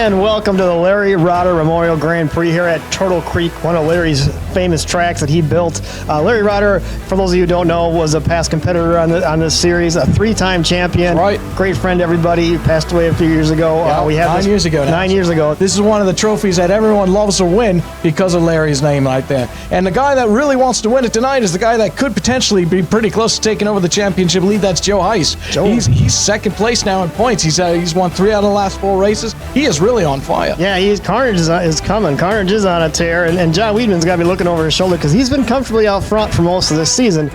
And welcome to the Larry Rotter Memorial Grand Prix here at Turtle Creek, one of Larry's famous tracks that he built. Larry Rotter, for those of you who don't know, was a past competitor on this series, a three-time champion. Right. Great friend to everybody. He passed away a few years ago. Yeah, we had 9 years ago now. 9 years ago. This is one of the trophies that everyone loves to win because of Larry's name right there. And the guy that really wants to win it tonight is the guy that could potentially be pretty close to taking over the championship lead. That's Joe Heiss. He's second place now in points. He's won 3 out of the last 4 races. He is really on fire. Yeah, Carnage is coming. Carnage is on a tear, and John Weedman's got to be looking over his shoulder because he's been comfortably out front for most of this season.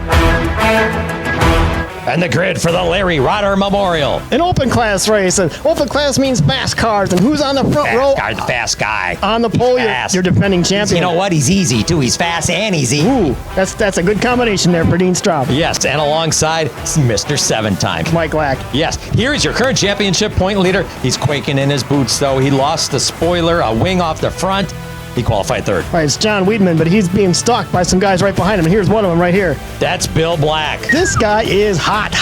And the grid for the Larry Rotter Memorial. An open class race, and open class means fast cars, and who's on the front row? The fast guy. On the pole, you're defending champion. You know what? He's easy, too. He's fast and easy. Ooh, that's a good combination there for Dean Straub. Yes, and alongside Mr. 7-time. Mike Lack. Yes, here is your current championship point leader. He's quaking in his boots, though. He lost the spoiler, a wing off the front. He qualified third. All right, it's John Weedman, but he's being stalked by some guys right behind him, and here's one of them right here. That's Bill Black. This guy is hot.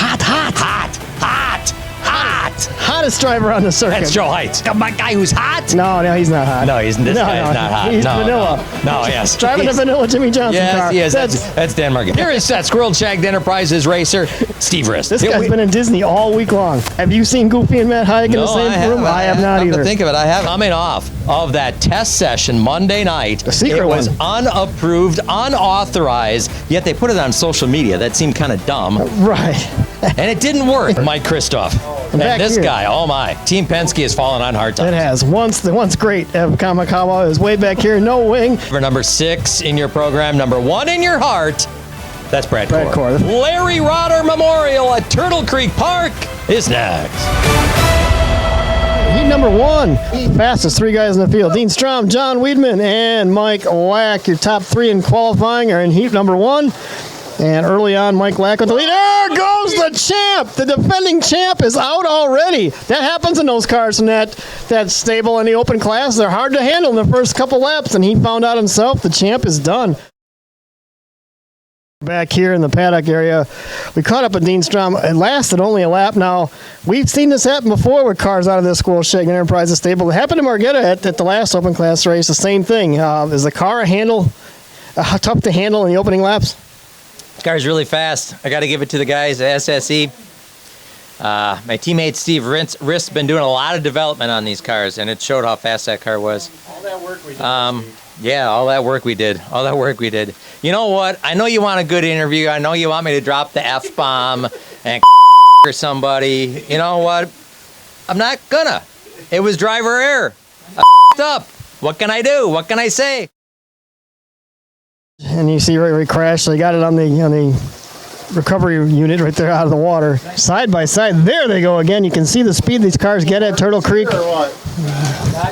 Hottest driver on the circuit. That's Joe Heiss. My guy who's hot? No, he's not hot. No, this guy's not hot. He's no, vanilla. No, yes. Driving a vanilla Jimmy Johnson car. Yes, that's Dan Morgan. Here is that Squirrel Shagged Enterprises racer, Steve Rist. This guy's been in Disney all week long. Have you seen Goofy and Matt Hayek in the same room? I have not either. To think of it, I have. Coming off of that test session Monday night, the secret it was one. Unapproved, unauthorized, yet they put it on social media. That seemed kind of dumb. Right. And it didn't work. Mike Christoph. And this guy, oh my. Team Penske has fallen on hard times. It has. Once great Kamikawa is way back here, no wing. For number 6 in your program, number 1 in your heart, that's Brad Core. Larry Rotter Memorial at Turtle Creek Park is next. Heat number 1, fastest 3 guys in the field. Dean Straub, John Weedman, and Mike Lack. Your top 3 in qualifying are in heat number 1. And early on, Mike Lack with the lead. There goes the champ! The defending champ is out already. That happens in those cars from that stable in the open class. They're hard to handle in the first couple laps, and he found out himself the champ is done. Back here in the paddock area, we caught up with Dean Straub. It lasted only a lap. Now, we've seen this happen before with cars out of this Squirrel Shagged Enterprises stable. It happened to Margetta at the last open class race. The same thing. Is the car tough to handle in the opening laps? This car's really fast. I got to give it to the guys at SSE. My teammate Steve Rist's been doing a lot of development on these cars, and it showed how fast that car was. All that work we did. Yeah, all that work we did. You know what? I know you want a good interview. I know you want me to drop the F-bomb and or somebody. You know what? I'm not gonna. It was driver error. I up. What can I do? What can I say? And you see where he crashed. So he got it on the recovery unit right there out of the water. Side by side. There they go again. You can see the speed these cars get at Turtle Creek.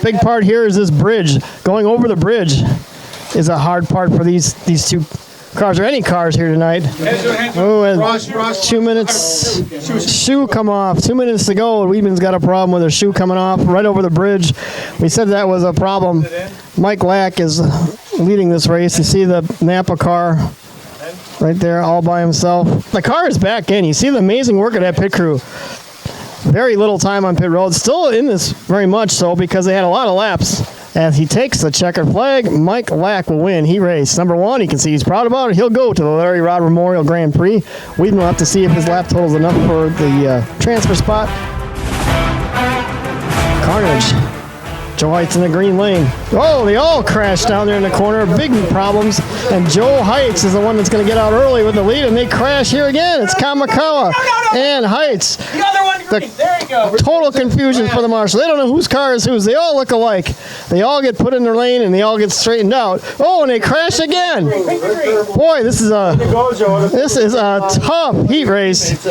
Big part here is this bridge. Going over the bridge is a hard part for these 2 cars or any cars here tonight. Oh, and 2 minutes. Shoe come off. 2 minutes to go. Weedman's got a problem with her shoe coming off right over the bridge. We said that was a problem. Mike Lack is leading this race. You see the Napa car right there all by himself. The car is back in. You see the amazing work of that pit crew. Very little time on pit road. Still in this very much so because they had a lot of laps. As he takes the checkered flag, Mike Lack will win. He raced number 1. You can see he's proud about it. He'll go to the Larry Rotter Memorial Grand Prix. Weedman will have to see if his lap total is enough for the transfer spot. Carnage. Joe Heiss in the green lane. Oh, they all crashed down there in the corner. Big problems. And Joe Heiss is the one that's going to get out early with the lead, and they crash here again. It's Kamikawa and Heiss. The other one green. There you go. Total confusion for the marshal. They don't know whose car is whose. They all look alike. They all get put in their lane, and they all get straightened out. Oh, and they crash again. Boy, this is a tough heat race.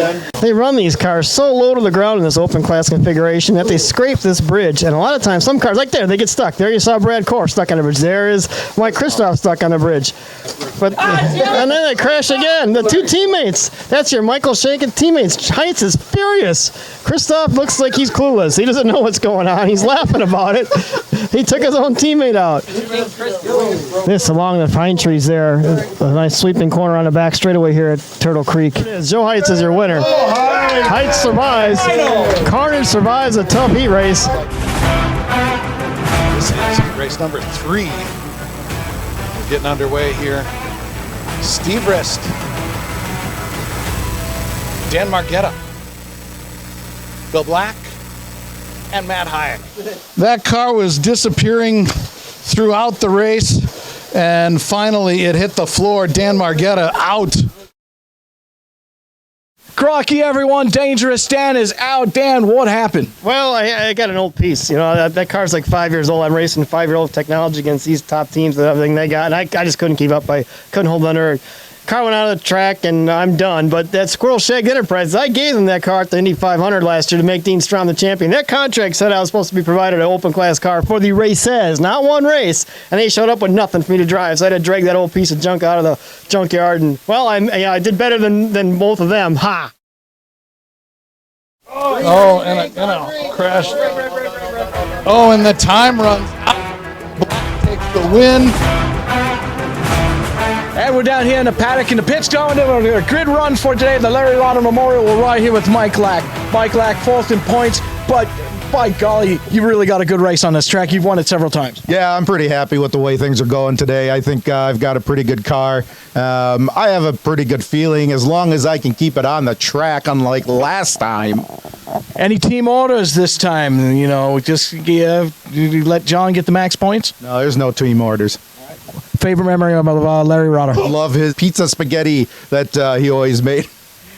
They run these cars so low to the ground in this open class configuration that they scrape this bridge. And a lot of times, some cars, like there, they get stuck. There you saw Brad Core stuck on the bridge. There is Mike Christoph stuck on the bridge. And then they crash again. The 2 teammates. That's your Michael Shaken teammates. Heiss is furious. Christoph looks like he's clueless. He doesn't know what's going on. He's laughing about it. He took his own teammate out. This along the pine trees there. A nice sweeping corner on the back straightaway here at Turtle Creek. Joe Heiss is your winner. Heiss survives. Carnage survives a tough heat race. This is race number 3. We're getting underway here. Steve Rist, Dan Margetta, Bill Black, and Matt Hayek. That car was disappearing throughout the race, and finally it hit the floor. Dan Margetta out. Crocky, everyone. Dangerous Dan is out. Dan, what happened? Well, I got an old piece. You know, that car's like 5 years old. I'm racing 5-year-old technology against these top teams and everything they got, and I just couldn't keep up. I couldn't hold under. Car went out of the track, and I'm done. But that Squirrel Shack Enterprises, I gave them that car at the Indy 500 last year to make Dean Strom the champion. That contract said I was supposed to be provided an open class car for the races, not one race. And they showed up with nothing for me to drive, so I had to drag that old piece of junk out of the junkyard. And well, I did better than both of them. Ha! Oh, and a crash. Oh, and the time runs out. Black takes the win. And we're down here in the paddock in the pits going to a grid run for today. The Larry Lauder Memorial. We're right here with Mike Lack. Mike Lack, fourth in points, but by golly, you really got a good race on this track. You've won it several times. Yeah, I'm pretty happy with the way things are going today. I think I've got a pretty good car. I have a pretty good feeling as long as I can keep it on the track, unlike last time. Any team orders this time? You know, just you let John get the max points? No, there's no team orders. Favorite memory of Larry Rodder? Love his pizza spaghetti that he always made.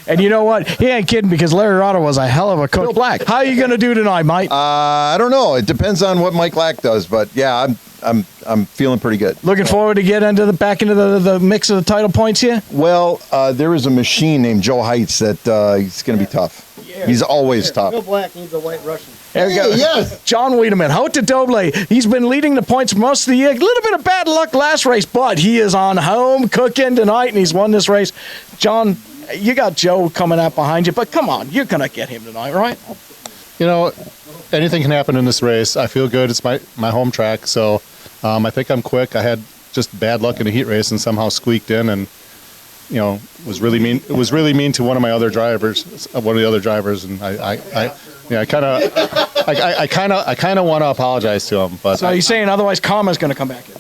And you know what? He ain't kidding, because Larry Rodder was a hell of a coach. Bill Black, how are you going to do tonight, Mike? I don't know. It depends on what Mike Lack does, but yeah, I'm feeling pretty good. Looking forward to get back into the mix of the title points here. Well, there is a machine named Joe Heights that he's going to be tough. He's always tough. Bill Black needs a white Russian. There we go. Yes. John Wiedemann, Hota Doble. He's been leading the points most of the year. A little bit of bad luck last race, but he is on home cooking tonight, and he's won this race. John, you got Joe coming out behind you, but come on, you're going to get him tonight, right? You know, anything can happen in this race. I feel good. It's my home track, so I think I'm quick. I had just bad luck in a heat race and somehow squeaked in, and you know, was really mean. It was really mean to one of the other drivers, and I kind of want to apologize to him. But so you're saying otherwise karma's going to come back in?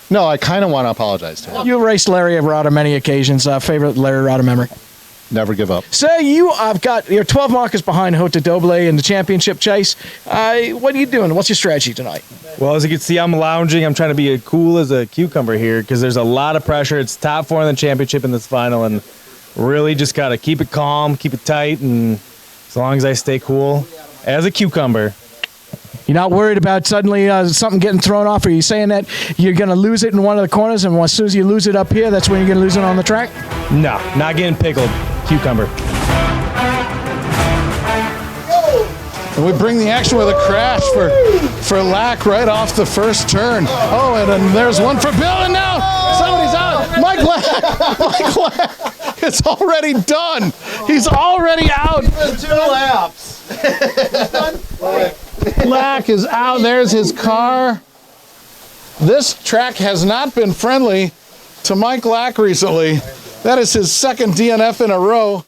No, I kind of want to apologize to him. You raced Larry Rodder many occasions. Favorite Larry Rodder memory? Never give up. So I've got your 12 markers behind Hota Doble in the championship chase. What are you doing? What's your strategy tonight? Well, as you can see, I'm lounging. I'm trying to be as cool as a cucumber here because there's a lot of pressure. It's top 4 in the championship in this final, and really just got to keep it calm, keep it tight, and as long as I stay cool as a cucumber. You're not worried about suddenly something getting thrown off? Are you saying that you're going to lose it in one of the corners, and as soon as you lose it up here, that's when you're going to lose it on the track? No, not getting pickled. Cucumber. And we bring the action with a crash for Lack right off the first turn. Oh, and then there's one for Bill, and now somebody's out. Mike Lack. It's already done. He's already out. 2 laps. Lack is out. There's his car. This track has not been friendly to Mike Lack recently. That is his second DNF in a row.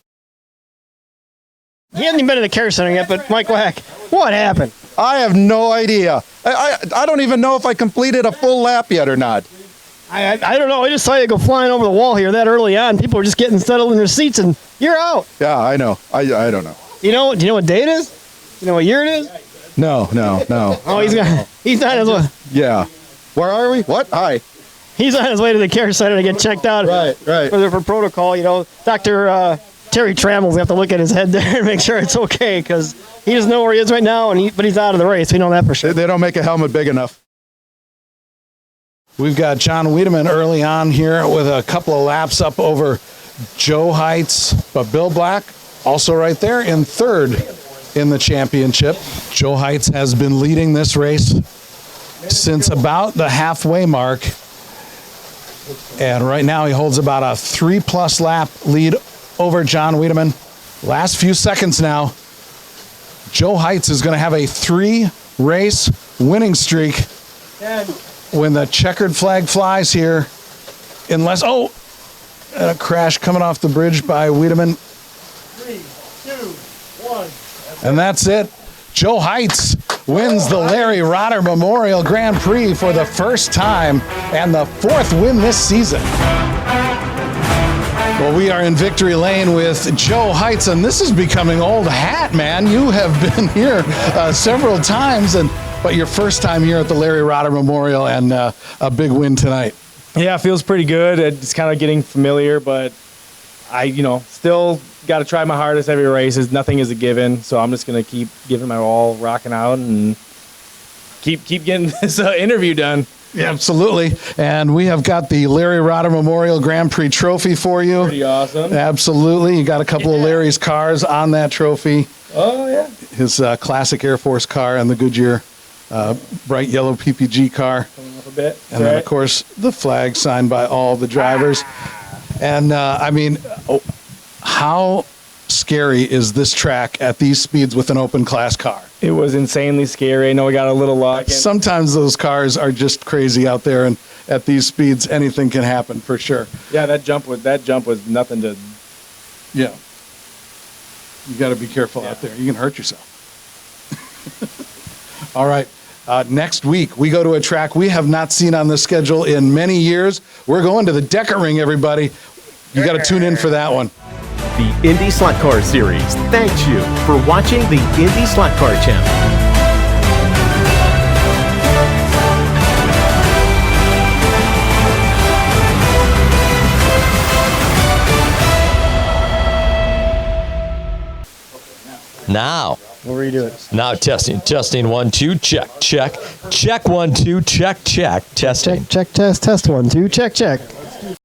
He hasn't even been in the care center yet, but Mike Lack, what happened? I have no idea. I don't even know if I completed a full lap yet or not. I don't know. I just saw you go flying over the wall here that early on. People were just getting settled in their seats, and you're out. Yeah, I know. I don't know. Do you know what day it is? You know what year it is? No. Oh, he's on his way. Yeah. Where are we? What? Hi. He's on his way to the care center to get checked out. Right. For protocol, you know, Dr. Terry Trammell's have to look at his head there and make sure it's okay, because he doesn't know where he is right now, but he's out of the race. We know that for sure. They don't make a helmet big enough. We've got John Wiedemann early on here with a couple of laps up over Joe Heights, but Bill Black also right there in third in the championship. Joe Heights has been leading this race since about the halfway mark. And right now he holds about a 3+ lap lead over John Wiedemann. Last few seconds now. Joe Heights is going to have a 3-race winning streak when the checkered flag flies here. And a crash coming off the bridge by Wiedemann. 3, 2, 1. And that's it. Joe Heights wins the Larry Rotter Memorial Grand Prix for the first time and the 4th win this season. Well, we are in victory lane with Joe Heights, and this is becoming old hat, man. You have been here several times, but your first time here at the Larry Rotter Memorial, and a big win tonight. Yeah, it feels pretty good. It's kind of getting familiar, but I, still got to try my hardest every race. Nothing is a given, so I'm just going to keep giving my all, rocking out, and keep getting this interview done. Yeah, absolutely. And we have got the Larry Rotter Memorial Grand Prix trophy for you. Pretty awesome. Absolutely. You got a couple of Larry's cars on that trophy. Oh, yeah. His classic Air Force car and the Goodyear bright yellow PPG car. Coming up a bit. And then, of course, the flag signed by all the drivers. And, how scary is this track at these speeds with an open class car? It was insanely scary. I know we got a little luck. Sometimes those cars are just crazy out there, and at these speeds, anything can happen for sure. Yeah, that jump was nothing to. Yeah, you got to be careful out there. You can hurt yourself. All right. Next week, we go to a track we have not seen on the schedule in many years. We're going to the Decker Ring, everybody. You got to tune in for that one. The IndySlotCar series thanks you for watching the IndySlotCar channel. Now. We'll redo it. Now testing 1 2 check 1 2 check testing. Check, test 1 2 check.